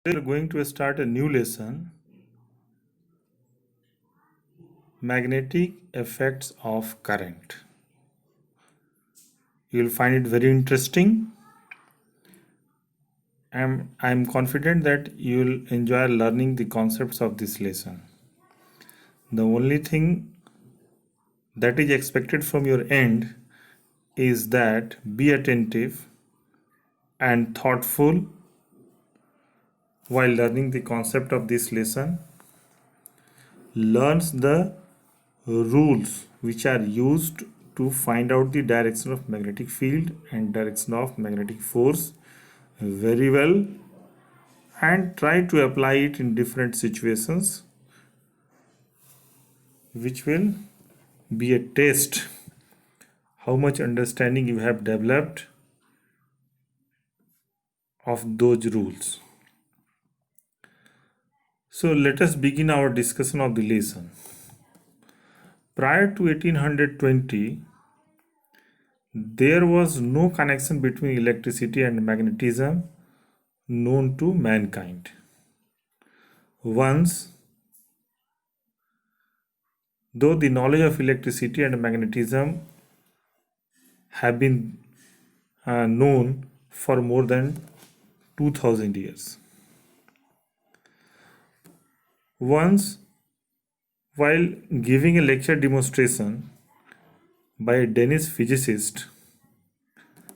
We are going to start a new lesson, magnetic effects of current. You will find it very interesting. I'm confident that you will enjoy learning the concepts of this lesson. The only thing that is expected from your end is that be attentive and thoughtful while learning the concept of this lesson. Learns the rules which are used to find out the direction of magnetic field and direction of magnetic force very well, and try to apply it in different situations, which will be a test how much understanding you have developed of those rules. So let us begin our discussion of the lesson. Prior to 1820, there was no connection between electricity and magnetism known to mankind. Once, though the knowledge of electricity and magnetism have been known for more than 2000 years. Once, while giving a lecture demonstration by a Danish physicist,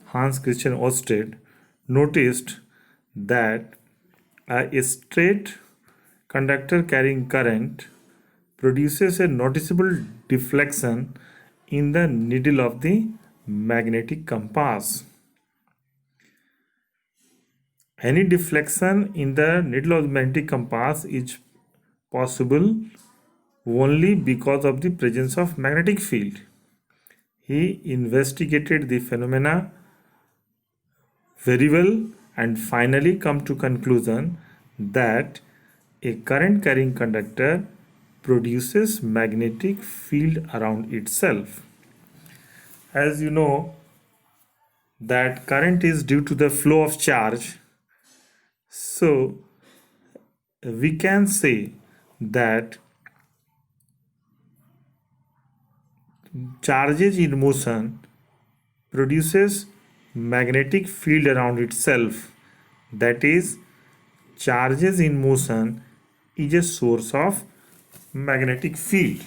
Hans Christian Ørsted noticed that a straight conductor carrying current produces a noticeable deflection in the needle of the magnetic compass. Any deflection in the needle of the magnetic compass is possible only because of the presence of magnetic field. He investigated the phenomena very well and finally come to conclusion that a current carrying conductor produces magnetic field around itself. As you know that current is due to the flow of charge, so we can say that charges in motion produces magnetic field around itself. That is, charges in motion is a source of magnetic field.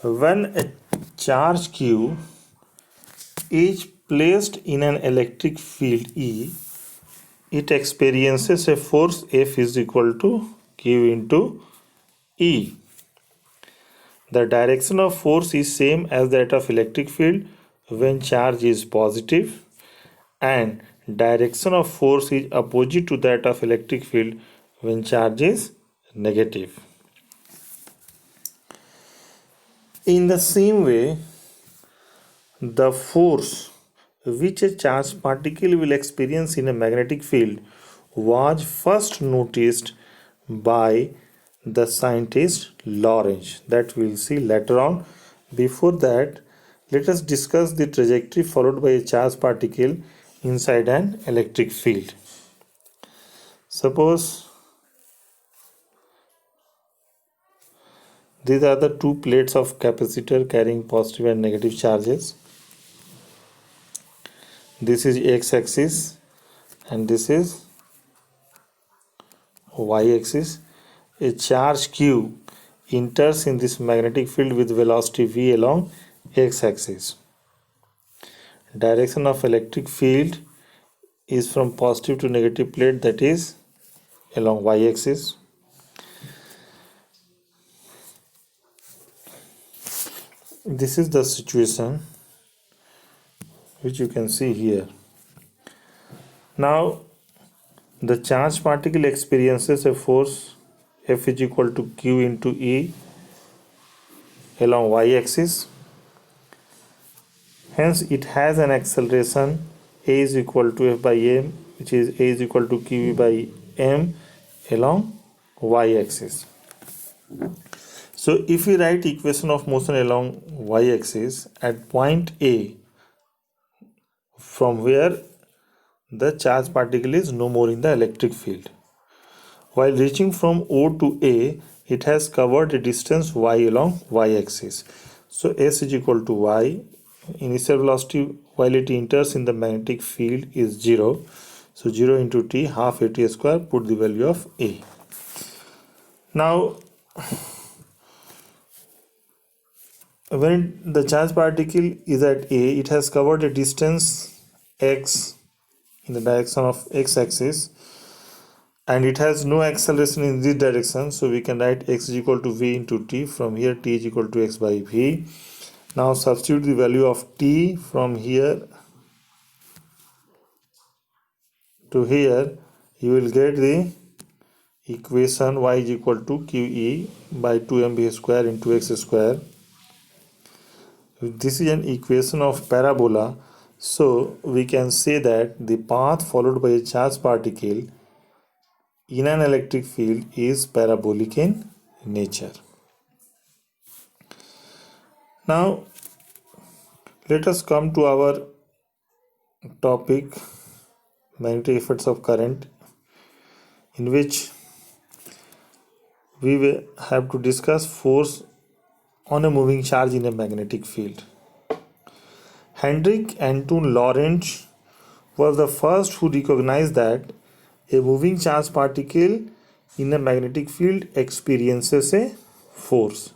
When a charge Q is placed in an electric field E, it experiences a force F is equal to Q into E. The direction of force is same as that of electric field when charge is positive, and direction of force is opposite to that of electric field when charge is negative. In the same way, the force which a charged particle will experience in a magnetic field was first noticed by the scientist Lorentz, that we will see later on. Before that, let us discuss the trajectory followed by a charged particle inside an electric field. Suppose these are the two plates of capacitor carrying positive and negative charges. This is x-axis and this is y-axis. A charge Q enters in this magnetic field with velocity v along x-axis. Direction of electric field is from positive to negative plate, that is along y-axis. This is the situation which you can see here. Now the charged particle experiences a force F is equal to Q into E along y-axis. Hence it has an acceleration A is equal to F by M, which is A is equal to QE by M along y-axis. So if we write equation of motion along y-axis at point A, from where the charged particle is no more in the electric field. While reaching from O to A, it has covered a distance y along y-axis. So S is equal to y. Initial velocity while it enters in the magnetic field is 0. So 0 into t, half at square, put the value of A. Now, when the charged particle is at A, it has covered a distance x in the direction of x-axis, and it has no acceleration in this direction, so we can write x is equal to v into t. From here t is equal to x by v. Now substitute the value of t from here to here, you will get the equation y is equal to qe by 2mv square into x square. This is an equation of parabola, so we can say that the path followed by a charged particle in an electric field is parabolic in nature. Now let us come to our topic, magnetic effects of current, in which we will have to discuss force on a moving charge in a magnetic field. Hendrik Antoon Lorentz was the first who recognized that a moving charged particle in a magnetic field experiences a force.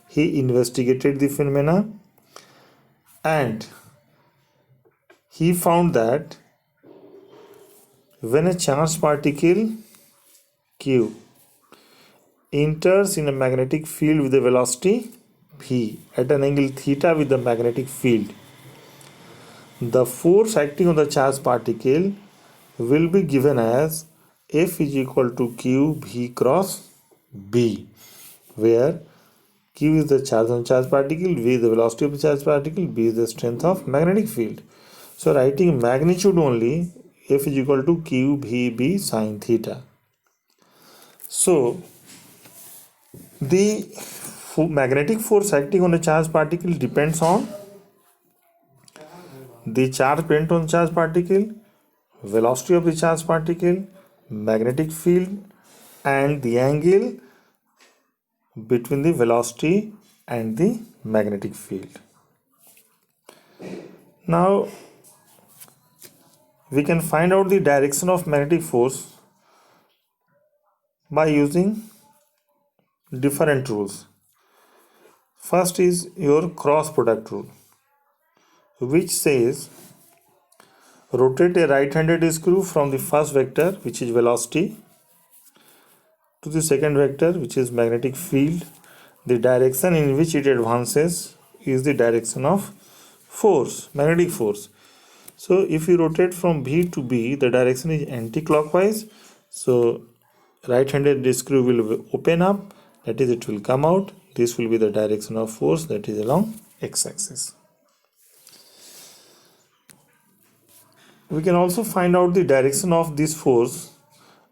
He investigated the phenomena and he found that when a charged particle q enters in a magnetic field with a velocity v at an angle theta with the magnetic field, the force acting on the charged particle will be given as F is equal to q v cross b, where q is the charge on charged particle, v is the velocity of the charged particle, b is the strength of magnetic field. So writing magnitude only, F is equal to q v b sine theta. So the magnetic force acting on a charged particle depends on the charge present on charged particle, velocity of the charged particle, magnetic field, and the angle between the velocity and the magnetic field. Now we can find out the direction of magnetic force by using different rules. First is your cross product rule, which says rotate a right-handed screw from the first vector, which is velocity, to the second vector, which is magnetic field. The direction in which it advances is the direction of force, magnetic force. So if you rotate from B to B, the direction is anti-clockwise. So right-handed screw will open up, that is, it will come out. This will be the direction of force, that is along x-axis. We can also find out the direction of this force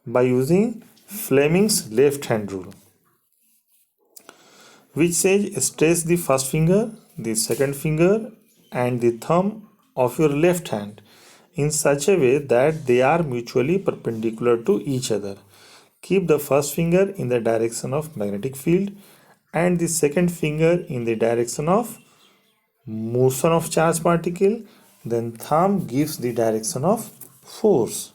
by using Fleming's left hand rule, which says stretch the first finger, the second finger, and the thumb of your left hand in such a way that they are mutually perpendicular to each other. Keep the first finger in the direction of magnetic field and the second finger in the direction of motion of charged particle. Then thumb gives the direction of force.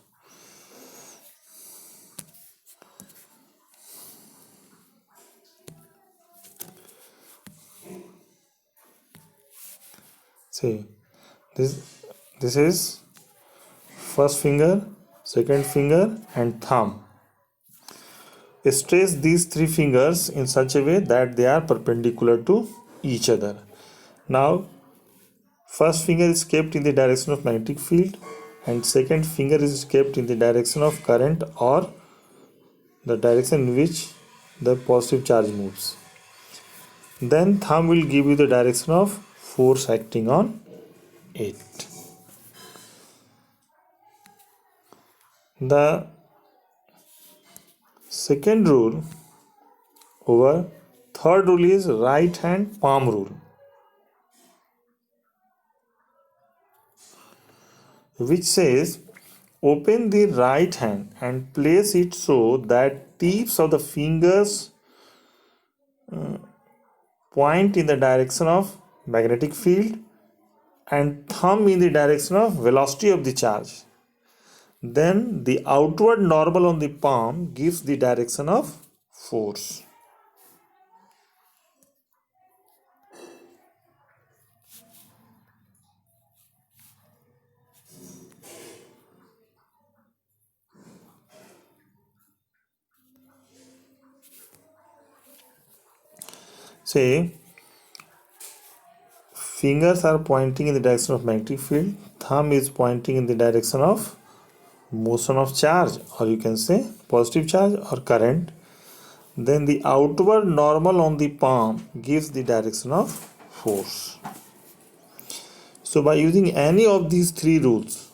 See, this is first finger, second finger, and thumb. Stretch these three fingers in such a way that they are perpendicular to each other. Now first finger is kept in the direction of magnetic field and second finger is kept in the direction of current or the direction in which the positive charge moves. Then thumb will give you the direction of force acting on it. The second rule over third rule is right hand palm rule, which says Open the right hand and place it so that tips of the fingers point in the direction of magnetic field and thumb in the direction of velocity of the charge. Then the outward normal on the palm gives the direction of force. Say, fingers are pointing in the direction of magnetic field, thumb is pointing in the direction of motion of charge, or you can say positive charge or current. Then the outward normal on the palm gives the direction of force. So by using any of these three rules,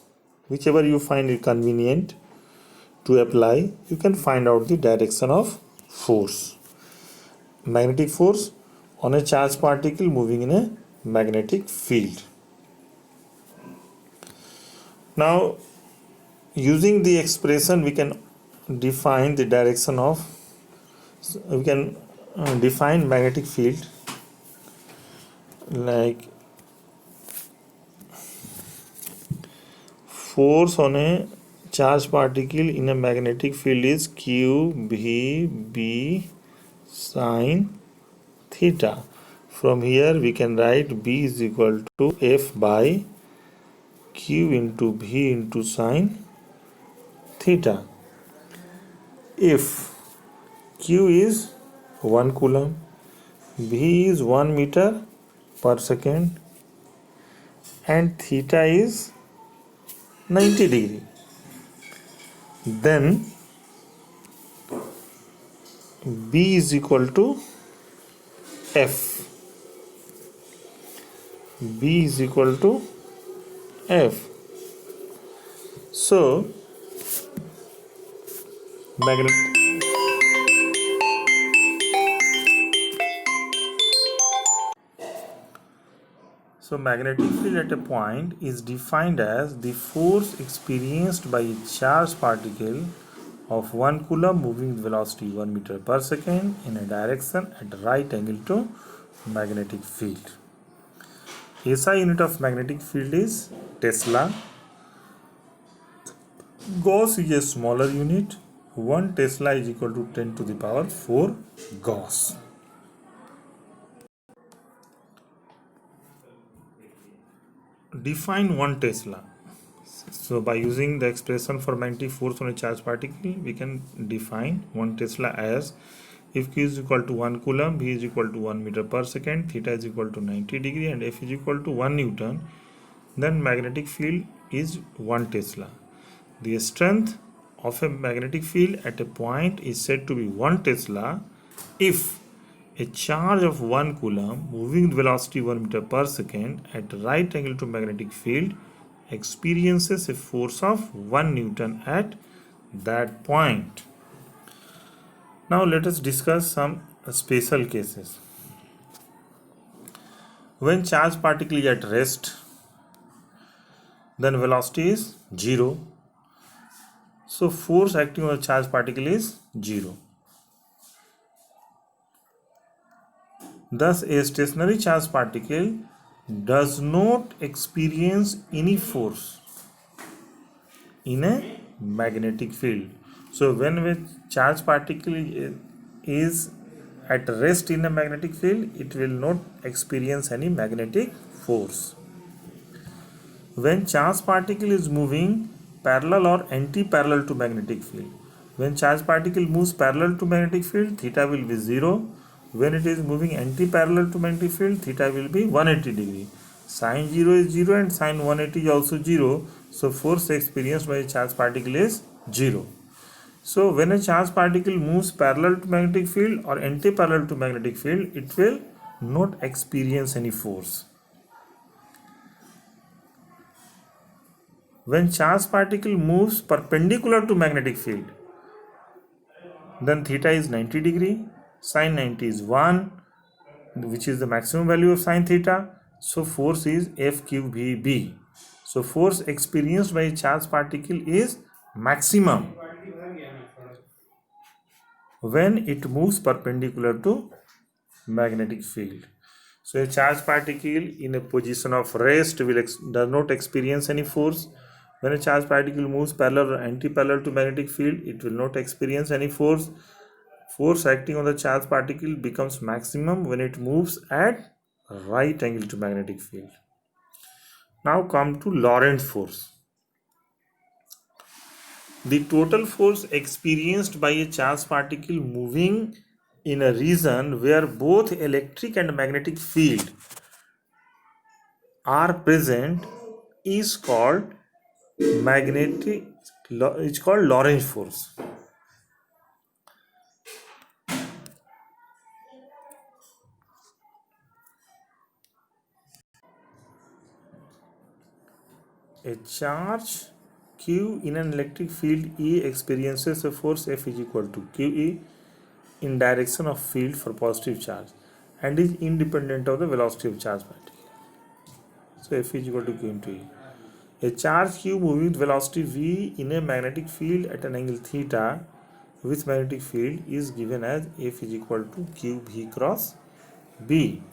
whichever you find it convenient to apply, you can find out the direction of force. Magnetic force on a charged particle moving in a magnetic field. Now, using the expression, we can define the direction of, we can define magnetic field like force on a charged particle in a magnetic field is Q V B sine theta. From here we can write B is equal to F by Q into V into sine theta. If Q is 1 coulomb, V is 1 meter per second, and theta is 90 degree, then B is equal to F. B is equal to F. So magnetic field at a point is defined as the force experienced by a charged particle of 1 coulomb moving with velocity 1 meter per second in a direction at right angle to magnetic field. SI unit of magnetic field is Tesla. Gauss is a smaller unit. 1 Tesla is equal to 10 to the power 4 Gauss. Define 1 Tesla. So by using the expression for magnetic force on a charged particle, we can define 1 Tesla as if Q is equal to 1 coulomb, V is equal to 1 meter per second, theta is equal to 90 degree, and F is equal to 1 Newton, then magnetic field is 1 Tesla. The strength of a magnetic field at a point is said to be 1 Tesla if a charge of 1 coulomb moving with velocity 1 meter per second at right angle to magnetic field experiences a force of 1 Newton at that point. Now let us discuss some special cases. When charged particle is at rest, then velocity is 0. So force acting on a charged particle is 0. Thus a stationary charged particle does not experience any force in a magnetic field. So when a charged particle is at rest in a magnetic field, it will not experience any magnetic force. When charged particle is moving parallel or anti-parallel to magnetic field, when charged particle moves parallel to magnetic field, theta will be 0. When it is moving anti-parallel to magnetic field, theta will be 180 degree. Sine 0 is 0 and sine 180 is also 0. So force experienced by a charged particle is 0. So when a charged particle moves parallel to magnetic field or anti-parallel to magnetic field, it will not experience any force. When charged particle moves perpendicular to magnetic field, then theta is 90 degree, sine 90 is 1, which is the maximum value of sine theta. So force is FQVB. So force experienced by a charged particle is maximum when it moves perpendicular to magnetic field. So a charged particle in a position of rest does not experience any force. When a charged particle moves parallel or anti-parallel to magnetic field, it will not experience any force. Force acting on the charged particle becomes maximum when it moves at right angle to magnetic field. Now come to Lorentz force. The total force experienced by a charged particle moving in a region where both electric and magnetic field are present is called it's called Lorentz force. A charge Q in an electric field E experiences a force F is equal to QE in direction of field for positive charge and is independent of the velocity of charge particle. So F is equal to Q into E. A charge Q moving with velocity v in a magnetic field at an angle theta with magnetic field is given as F is equal to Q v cross B.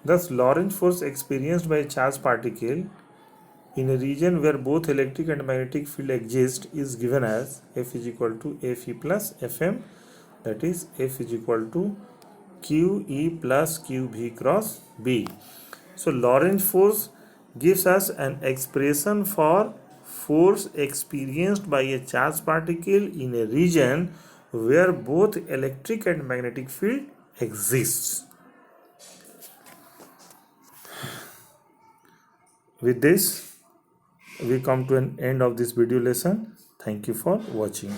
Thus, Lorentz force experienced by a charged particle in a region where both electric and magnetic field exist is given as F is equal to Fe plus Fm, that is F is equal to Qe plus Qv cross B. So Lorentz force gives us an expression for force experienced by a charged particle in a region where both electric and magnetic field exists. With this, we come to an end of this video lesson. Thank you for watching.